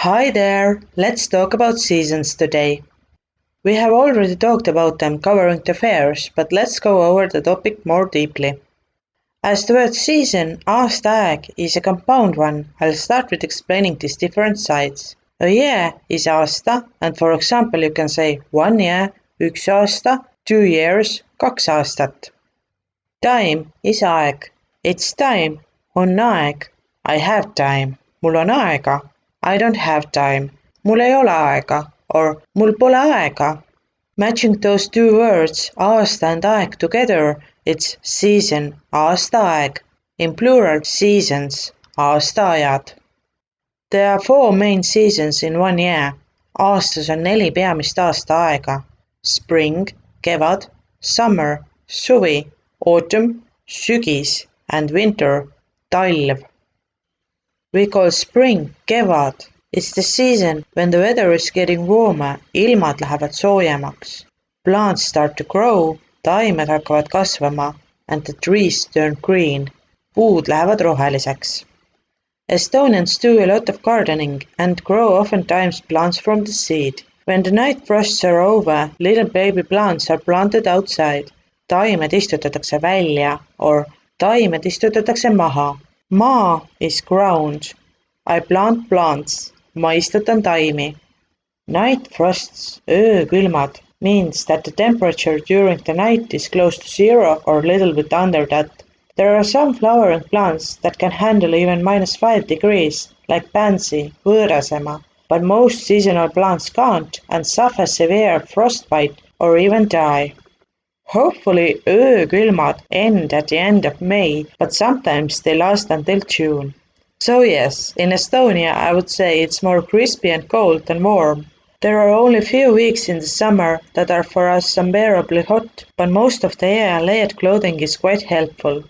Hi there, let's talk about seasons today. We have already talked about them covering the fairs, but let's go over the topic more deeply. As the word season, aastaaeg, is a compound one, I'll start with explaining these different sides. A year is aasta, and for example you can say 1 year, 1 aasta, 2 years, 2 aastat. Time is aeg. It's time, on aeg. I have time, mul on aega. I don't have time, mul ei ole aega, or mul pole aega. Matching those two words, aasta and aeg together, it's season, aastaaeg. In plural, seasons, aastaajad. There are 4 main seasons in 1 year. Aastas on 4 peamist aastaaega. Spring, kevad, summer, suvi, autumn, sügis, and winter, talv. We call spring kevad. It's the season when the weather is getting warmer, ilmad lähevad soojemaks. Plants start to grow, taimed hakkavad kasvama, and the trees turn green. Puud lähevad roheliseks. Estonians do a lot of gardening and grow oftentimes plants from the seed. When the night frosts are over, little baby plants are planted outside. Taimed istutatakse välja, or taimed istutatakse maha. Maa is ground. I plant plants. Ma istutan taimi. Night frosts, öökülmad, means that the temperature during the night is close to 0 or a little bit under that. There are some flowering plants that can handle even -5 degrees, like pansy, võõrasema, but most seasonal plants can't and suffer severe frostbite or even die. Hopefully öökülmad end at the end of May, but sometimes they last until June. So yes, in Estonia I would say it's more crispy and cold than warm. There are only few weeks in the summer that are for us unbearably hot, but most of the year layered clothing is quite helpful.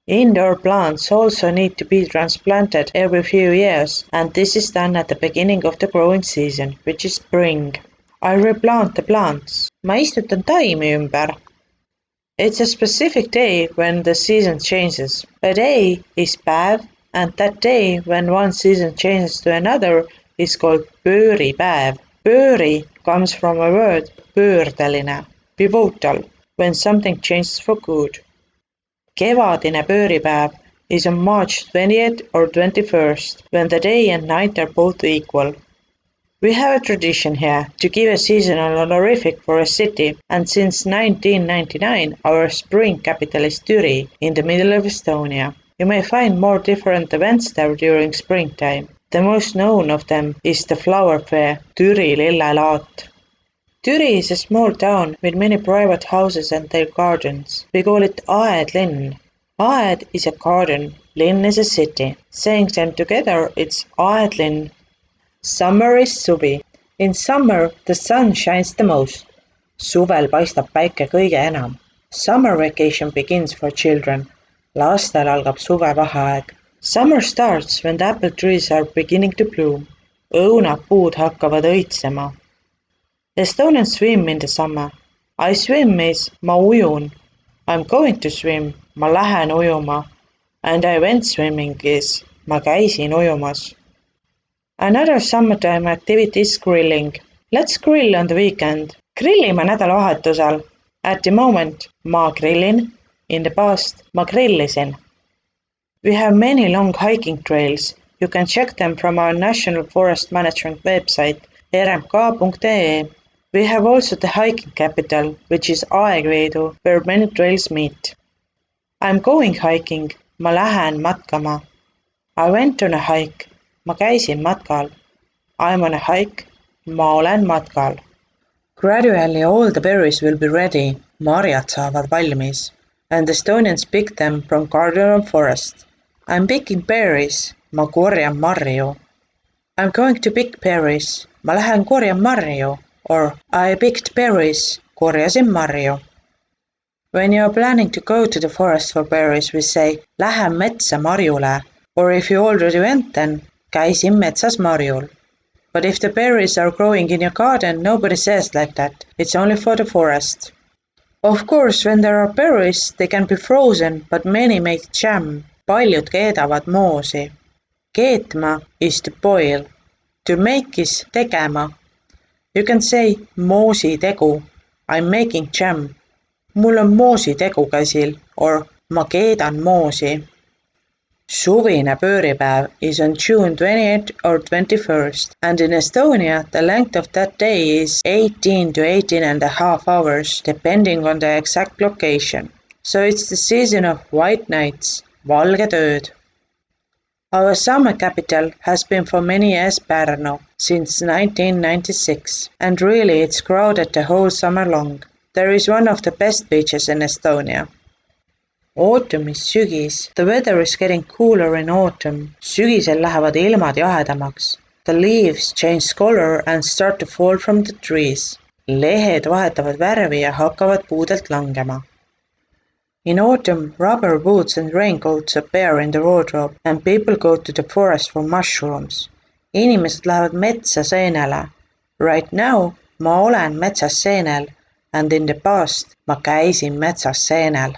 Indoor plants also need to be transplanted every few years, and this is done at the beginning of the growing season, which is spring. I replant the plants. Ma istutan taimi ümber. It's a specific day when the season changes. A day is päev, and that day when one season changes to another is called pööripäev. Pööri comes from a word pöördeline, pivotal, when something changes for good. Kevadine pööripäev is on March 20th or 21st, when the day and night are both equal. We have a tradition here to give a seasonal honorific for a city, and since 1999 our spring capital is Türi, in the middle of Estonia. You may find more different events there during springtime. The most known of them is the flower fair Türi lillelaat. Türi is a small town with many private houses and their gardens. We call it aedlinn. Aed is a garden, linn is a city. Saying them together, it's aedlinn. Summer is suvi. In summer, the sun shines the most. Suvel paistab päike kõige enam. Summer vacation begins for children. Lastel algab suvevaheaeg. Summer starts when the apple trees are beginning to bloom. Õunapuud hakkavad õitsema. Estonians swim in the summer. I swim is ma ujun. I'm going to swim, ma lähen ujuma. And I went swimming is ma käisin ujumas. Another summertime activity is grilling. Let's grill on the weekend. Grillime nädalavahetusel. At the moment, ma grillin. In the past, ma grillisin. We have many long hiking trails. You can check them from our National Forest Management website, rmk.ee. We have also the hiking capital, which is Aegveedu, where many trails meet. I'm going hiking. Ma lähen matkama. I went on a hike. Ma käisin matkal. I'm on a hike. Ma olen matkal. Gradually all the berries will be ready. Marjad saavad valmis. And Estonians pick them from garden or forest. I'm picking berries. Ma korjan marju. I'm going to pick berries. Ma lähen korjan marju. Or I picked berries. Korjasin marju. When you are planning to go to the forest for berries, we say lähen metsa marjule. Or if you already went then, käisin metsas marjul. But if the berries are growing in your garden, nobody says like that. It's only for the forest. Of course, when there are berries, they can be frozen, but many make jam. Paljud keedavad moosi. Keetma is to boil. To make is tegema. You can say moositegu. I'm making jam. Mul on moositegu käsil or ma keedan moosi. Suvine pööripäev is on June 20th or 21st, and in Estonia the length of that day is 18 to 18.5 hours, depending on the exact location. So it's the season of white nights, valged ööd. Our summer capital has been for many years Pärnu, since 1996, and really it's crowded the whole summer long. There is one of the best beaches in Estonia. Autumn is sügis. The weather is getting cooler in autumn. Sügisel lähevad ilmad jahedamaks. The leaves change color and start to fall from the trees. Lehed vahetavad värvi ja hakkavad puudelt langema. In autumn, rubber boots and raincoats appear in the wardrobe and people go to the forest for mushrooms. Inimesed lähevad metsa seenele. Right now, ma olen metsas seenel and in the past, ma käisin metsas seenel.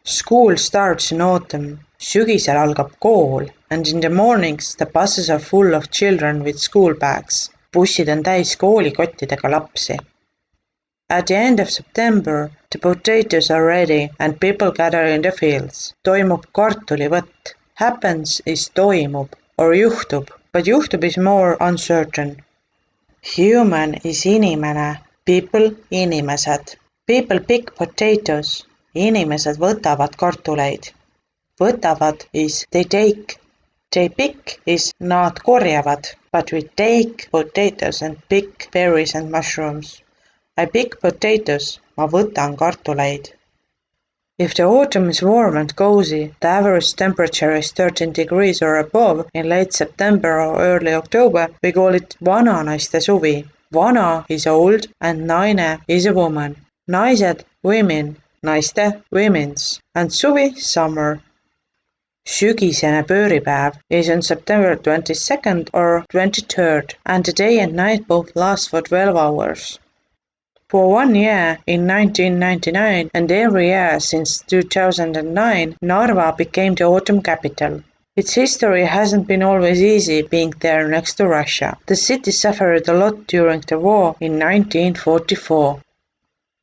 School starts in autumn. Sügisel algab kool, and in the mornings the buses are full of children with school bags. Bussid on täis koolikottidega lapsi. At the end of September, the potatoes are ready and people gather in the fields. Toimub kartulivõtt. Happens is toimub or juhtub, but juhtub is more uncertain. Human is inimene, people inimesed. People pick potatoes. Inimesed võtavad kartuleid. Võtavad is they take. They pick is nad korjavad, but we take potatoes and pick berries and mushrooms. I pick potatoes, ma võtan kartuleid. If the autumn is warm and cozy, the average temperature is 13 degrees or above in late September or early October, we call it vananaiste suvi. Vana is old and naine is a woman. Naised, women, naiste, women's, and suvi, summer. Sügisene pööripäev is on September 22nd or 23rd, and the day and night both last for 12 hours. For 1 year in 1999 and every year since 2009, Narva became the autumn capital. Its history hasn't been always easy being there next to Russia. The city suffered a lot during the war in 1944.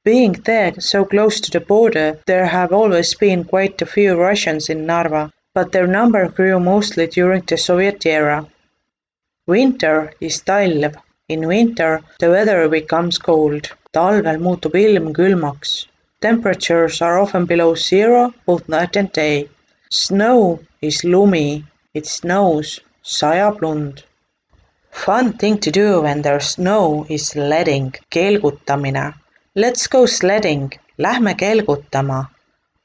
Being there so close to the border, there have always been quite a few Russians in Narva, but their number grew mostly during the Soviet era. Winter is talv. In winter, the weather becomes cold. Talvel muutub ilm külmaks. Temperatures are often below zero, both night and day. Snow is lumi. It snows, sajab lund. Fun thing to do when there's snow is sledding, kelgutamine. Let's go sledding. Lähme kelgutama.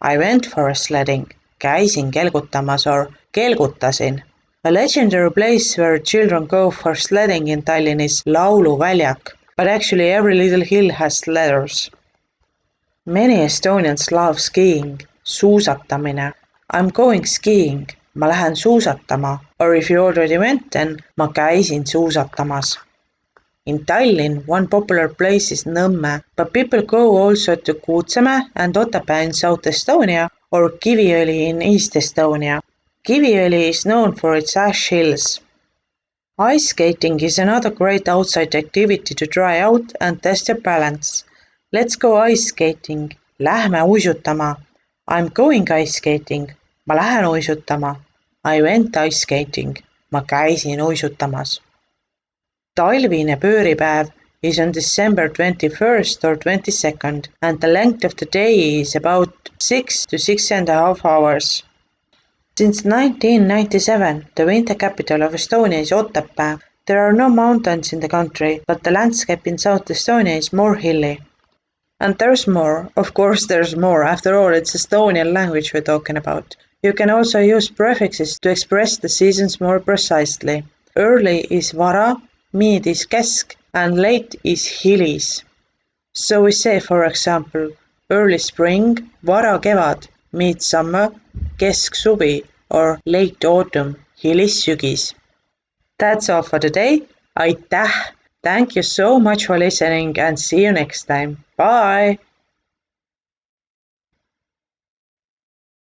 I went for a sledding. Käisin kelgutamas or kelgutasin. A legendary place where children go for sledding in Tallinn is Lauluväljak, but actually every little hill has ladders. Many Estonians love skiing, suusatamine. I'm going skiing. Ma lähen suusatama. Or if you already went, then ma käisin suusatamas. In Tallinn, one popular place is Nõmme, but people go also to Kuutsemäe and Otepää in South Estonia or Kiviõli in East Estonia. Kiviõli is known for its ash hills. Ice skating is another great outside activity to try out and test your balance. Let's go ice skating. Lähme uisutama. I'm going ice skating. Ma lähen uisutama. I went ice skating. Ma käisin uisutamas. Talvine pööripäev is on December 21st or 22nd, and the length of the day is about 6 to 6.5 hours. Since 1997, the winter capital of Estonia is Otepää. There are no mountains in the country, but the landscape in South Estonia is more hilly. And there's more. Of course there's more. After all, it's Estonian language we're talking about. You can also use prefixes to express the seasons more precisely. Early is vara, mid is kesk, and late is hilis. So we say, for example, early spring, vara kevad, mid summer, kesk suvi, or late autumn, hilis sügis. That's all for today. Aitäh! Thank you so much for listening and see you next time. Bye!